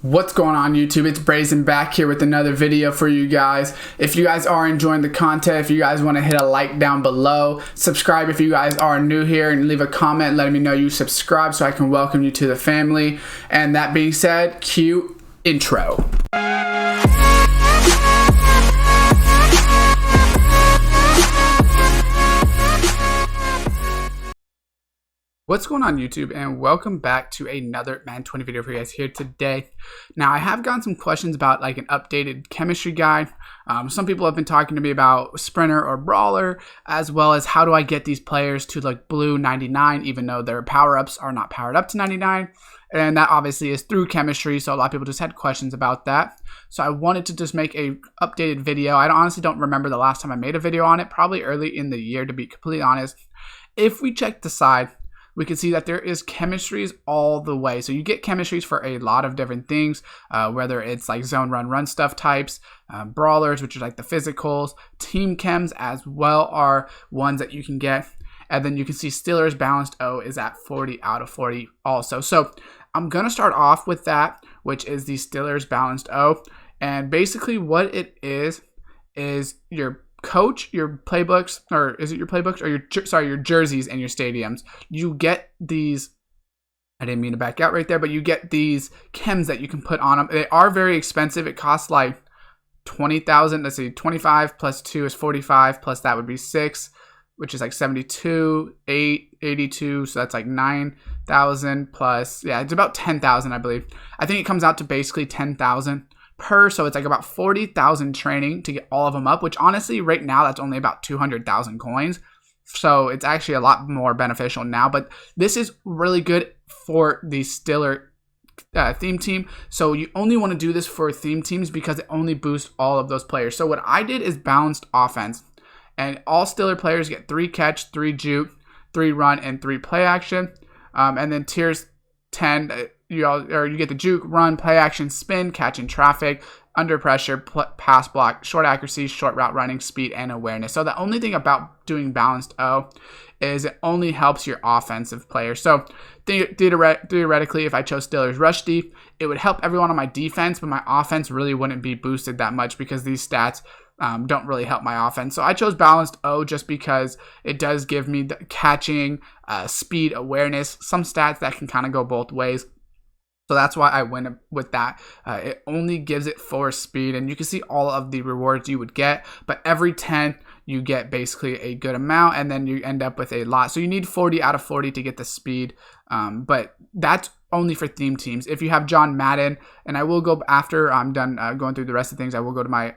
What's going on YouTube? It's Brazen back here with another video for you guys. If you guys are enjoying the content, if you guys want to hit a like down below, subscribe if you guys are new here, and leave a comment letting me know you subscribe so I can welcome you to the family. And that being said, cue intro. What's going on YouTube, and welcome back to another Madden 20 video for you guys here today. Now I have gotten some questions about like an updated chemistry guide. Some people have been talking to me about sprinter or brawler, as well as how do I get these players to like blue 99 even though their power-ups are not powered up to 99, and that obviously is through chemistry, so a lot of people just had questions about that. So I wanted to just make a updated video. I honestly don't remember the last time I made a video on it, probably early in the year to be completely honest. If we check the side, we can see that there is chemistries all the way. So you get chemistries for a lot of different things, whether it's like zone run stuff types, brawlers, which are like the physicals, team chems as well are ones that you can get. And then you can see Steelers Balanced O is at 40 out of 40 also. So I'm going to start off with that, which is the Steelers Balanced O. And basically what it is your coach, your playbooks, or is it your playbooks or your jerseys and your stadiums. You get these, I didn't mean to back out right there, but you get these chems that you can put on them. They are very expensive. It costs like 20,000. Let's see, 25 plus 2 is 45, plus that would be 6, which is like 72, 82, so that's like 9,000 plus, yeah, it's about 10,000 I believe. I think it comes out to basically 10,000 per, so it's like about 40,000 training to get all of them up, which honestly right now that's only about 200,000 coins, so it's actually a lot more beneficial now. But this is really good for the Steeler theme team, so you only want to do this for theme teams because it only boosts all of those players. So what I did is balanced offense, and all Steeler players get 3 catch, 3 juke, 3 run, and 3 play action, and then tiers 10 you get the juke, run, play action, spin, catch in traffic, under pressure, pass block, short accuracy, short route running, speed, and awareness. So the only thing about doing balanced O is it only helps your offensive players. So theoretically, if I chose Steelers Rush D, it would help everyone on my defense, but my offense really wouldn't be boosted that much because these stats don't really help my offense. So I chose balanced O just because it does give me the catching, speed, awareness, some stats that can kind of go both ways. So that's why I went with that. It only gives it 4 speed, and you can see all of the rewards you would get, but every 10 you get basically a good amount, and then you end up with a lot. So you need 40 out of 40 to get the speed, but that's only for theme teams. If you have John Madden, and I will go after I'm done going through the rest of things, I will go to my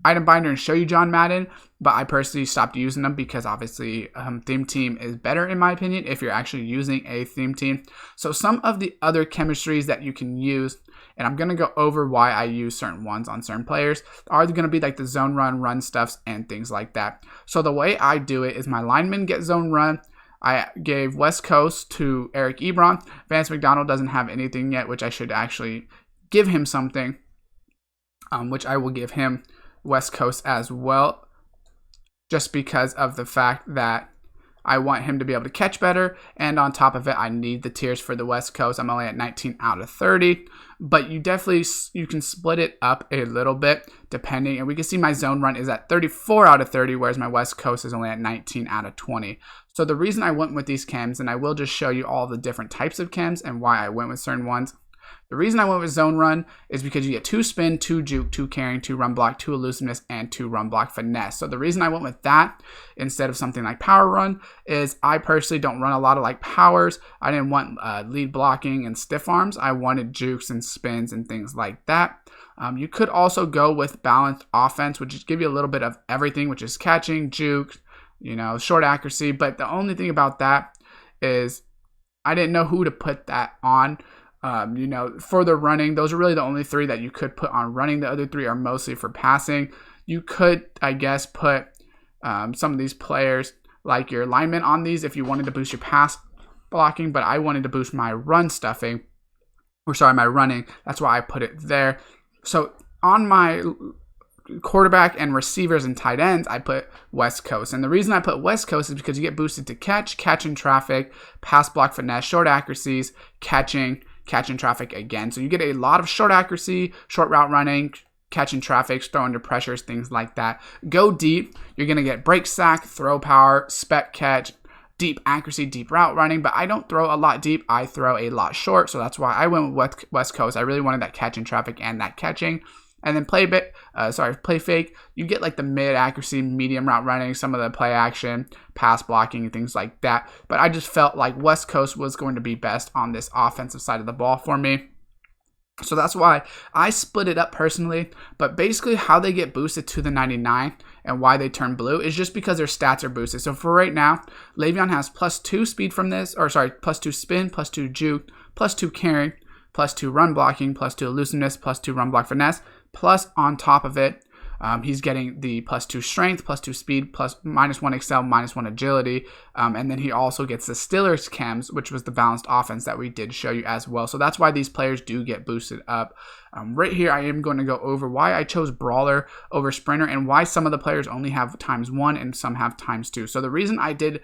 item binder and show you John Madden, but I personally stopped using them because obviously theme team is better in my opinion if you're actually using a theme team. So some of the other chemistries that you can use, and I'm going to go over why I use certain ones on certain players, are going to be like the zone run stuffs and things like that. So the way I do it is my linemen get zone run. I gave West Coast to Eric Ebron. Vance McDonald doesn't have anything yet, which I should actually give him something, which I will give him West Coast as well, just because of the fact that I want him to be able to catch better, and on top of it I need the tiers for the West Coast. I'm only at 19 out of 30, but you can split it up a little bit depending, and we can see my zone run is at 34 out of 30, whereas my West Coast is only at 19 out of 20. So the reason I went with these chems, and I will just show you all the different types of chems and why I went with certain ones. The reason I went with zone run is because you get 2 spin, 2 juke, 2 carrying, 2 run block, 2 elusiveness, and 2 run block finesse. So the reason I went with that instead of something like power run is I personally don't run a lot of like powers. I didn't want lead blocking and stiff arms. I wanted jukes and spins and things like that. You could also go with balanced offense, which is give you a little bit of everything, which is catching, juke, short accuracy. But the only thing about that is I didn't know who to put that on. For the running, those are really the only 3 that you could put on running. The other 3 are mostly for passing. You could, I guess, put some of these players like your linemen on these if you wanted to boost your pass blocking, but I wanted to boost my run stuffing, my running. That's why I put it there. So on my quarterback and receivers and tight ends, I put West Coast. And the reason I put West Coast is because you get boosted to catch in traffic, pass block finesse, short accuracies, catching, catching traffic again. So you get a lot of short accuracy, short route running, catching traffic, throw under pressures, things like that. Go deep, you're going to get break sack, throw power, spec catch, deep accuracy, deep route running, but I don't throw a lot deep. I throw a lot short, so that's why I went with West Coast. I really wanted that catching traffic and that catching. And then play fake, you get like the mid accuracy, medium route running, some of the play action, pass blocking, and things like that. But I just felt like West Coast was going to be best on this offensive side of the ball for me. So that's why I split it up personally. But basically how they get boosted to the 99 and why they turn blue is just because their stats are boosted. So for right now, Le'Veon has +2 speed from this, +2 spin, +2 juke, +2 carry, +2 run blocking, +2 elusiveness, +2 run block finesse. Plus, on top of it, he's getting the +2 strength, +2 speed, -1 excel, -1 agility. And then he also gets the Steelers chems, which was the balanced offense that we did show you as well. So that's why these players do get boosted up. Right here, I am going to go over why I chose Brawler over Sprinter and why some of the players only have ×1 and some have ×2. So the reason I did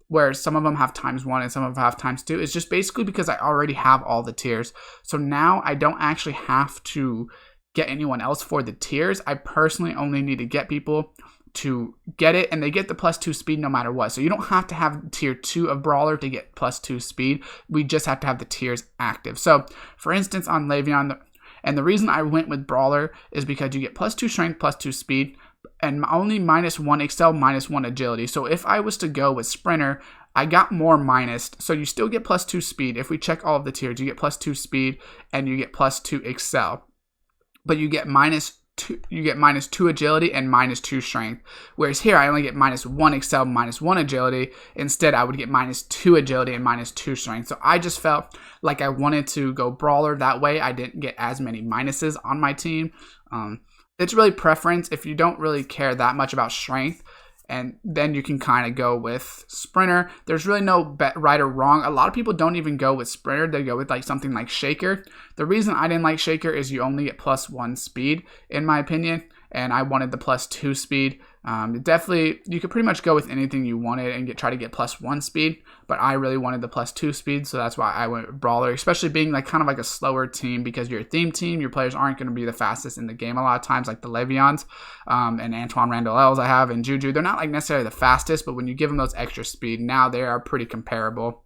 where some of them have ×1 and some of them have ×2 is just basically because I already have all the tiers. So now I don't actually have to get anyone else for the tiers. I personally only need to get people to get it, and they get the +2 speed no matter what. So you don't have to have tier 2 of Brawler to get +2 speed. We just have to have the tiers active. So for instance, on Le'Veon, and the reason I went with Brawler is because you get +2 strength, +2 speed, and only -1 excel, -1 agility. So if I was to go with Sprinter, I got more minus. So you still get +2 speed. If we check all of the tiers, you get +2 speed and you get +2 excel. But you get -2 agility and -2 strength. Whereas here I only get -1 excel, -1 agility. Instead, I would get -2 agility and -2 strength. So I just felt like I wanted to go Brawler. That way I didn't get as many minuses on my team. It's really preference. If you don't really care that much about strength, and then you can kind of go with Sprinter. There's really no right or wrong. A lot of people don't even go with Sprinter. They go with like something like Shaker. The reason I didn't like Shaker is you only get +1 speed, in my opinion. And I wanted the +2 speed. Definitely, you could pretty much go with anything you wanted and try to get +1 speed. But I really wanted the +2 speed, so that's why I went with Brawler. Especially being like kind of like a slower team, because you're a theme team. Your players aren't going to be the fastest in the game a lot of times, like the Le'Veons and Antoine Randall-Els I have and Juju. They're not like necessarily the fastest, but when you give them those extra speed, now they are pretty comparable.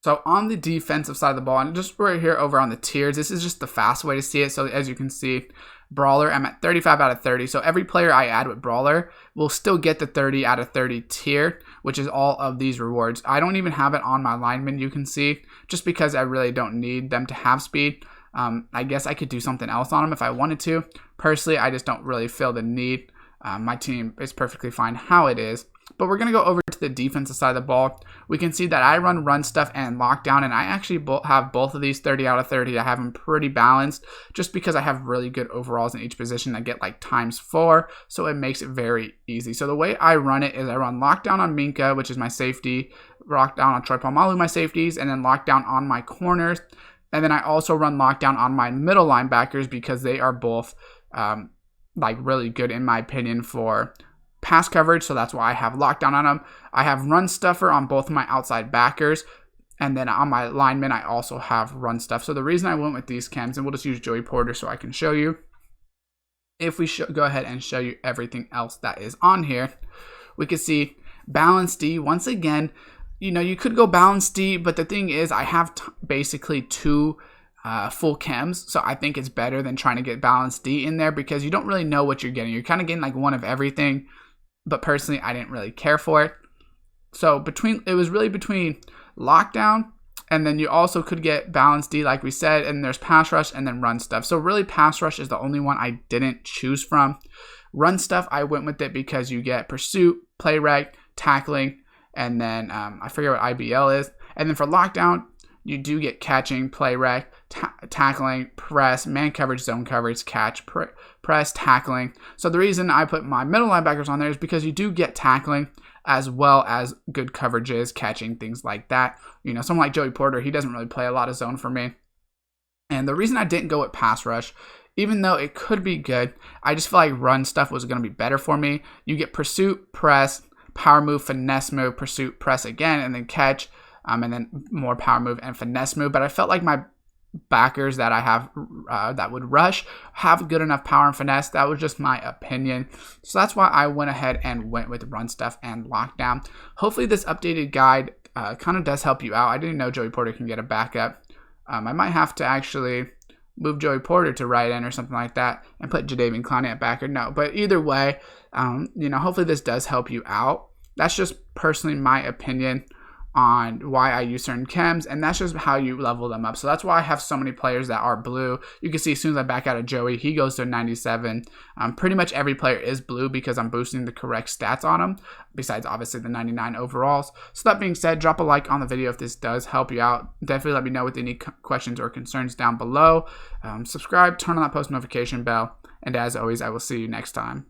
So on the defensive side of the ball, and just right here over on the tiers, this is just the fast way to see it. So as you can see, Brawler, I'm at 35 out of 30. So every player I add with Brawler will still get the 30 out of 30 tier, which is all of these rewards. I don't even have it on my linemen, you can see, just because I really don't need them to have speed. I guess I could do something else on them if I wanted to. Personally, I just don't really feel the need. My team is perfectly fine how it is. But we're going to go over to the defensive side of the ball. We can see that I run stuff and lockdown, and I actually have both of these 30 out of 30. I have them pretty balanced just because I have really good overalls in each position. I get like ×4, so it makes it very easy. So the way I run it is I run lockdown on Minka, which is my safety, lockdown on Troy Polamalu, my safeties, and then lockdown on my corners. And then I also run lockdown on my middle linebackers because they are both like really good in my opinion for pass coverage, so that's why I have lockdown on them. I have run stuffer on both of my outside backers, and then on my linemen I also have run stuff. So the reason I went with these chems, and we'll just use Joey Porter so I can show you. If we go ahead and show you everything else that is on here, we can see balance D. Once again, you know, you could go balance D, but the thing is I have basically 2 full chems, so I think it's better than trying to get balance D in there because you don't really know what you're getting. You're kind of getting like one of everything. But personally, I didn't really care for it. So it was really between lockdown, and then you also could get balance D, like we said, and there's pass rush and then run stuff. So really, pass rush is the only one I didn't choose from. Run stuff, I went with it because you get pursuit, play rec, tackling, and then I forget what IBL is. And then for lockdown, you do get catching, play rec, tackling, press, man coverage, zone coverage, catch, press, tackling. So the reason I put my middle linebackers on there is because you do get tackling as well as good coverages, catching, things like that. You know, someone like Joey Porter, he doesn't really play a lot of zone for me. And the reason I didn't go with pass rush, even though it could be good, I just feel like run stuff was going to be better for me. You get pursuit, press, power move, finesse move, pursuit, press again, and then catch. and then more power move and finesse move. But I felt like my backers that I have that would rush have good enough power and finesse. That was just my opinion. So that's why I went ahead and went with run stuff and lockdown. Hopefully this updated guide kind of does help you out. I didn't know Joey Porter can get a backup. I might have to actually move Joey Porter to right end or something like that and put Jadeveon Clowney at backer. No, but either way, hopefully this does help you out. That's just personally my opinion on why I use certain chems, and that's just how you level them up. So that's why I have so many players that are blue. You can see as soon as I back out of Joey, he goes to a 97. Pretty much every player is blue because I'm boosting the correct stats on them, besides obviously the 99 overalls. So that being said, drop a like on the video if this does help you out. Definitely let me know with any questions or concerns down below. Subscribe, turn on that post notification bell, and as always, I will see you next time.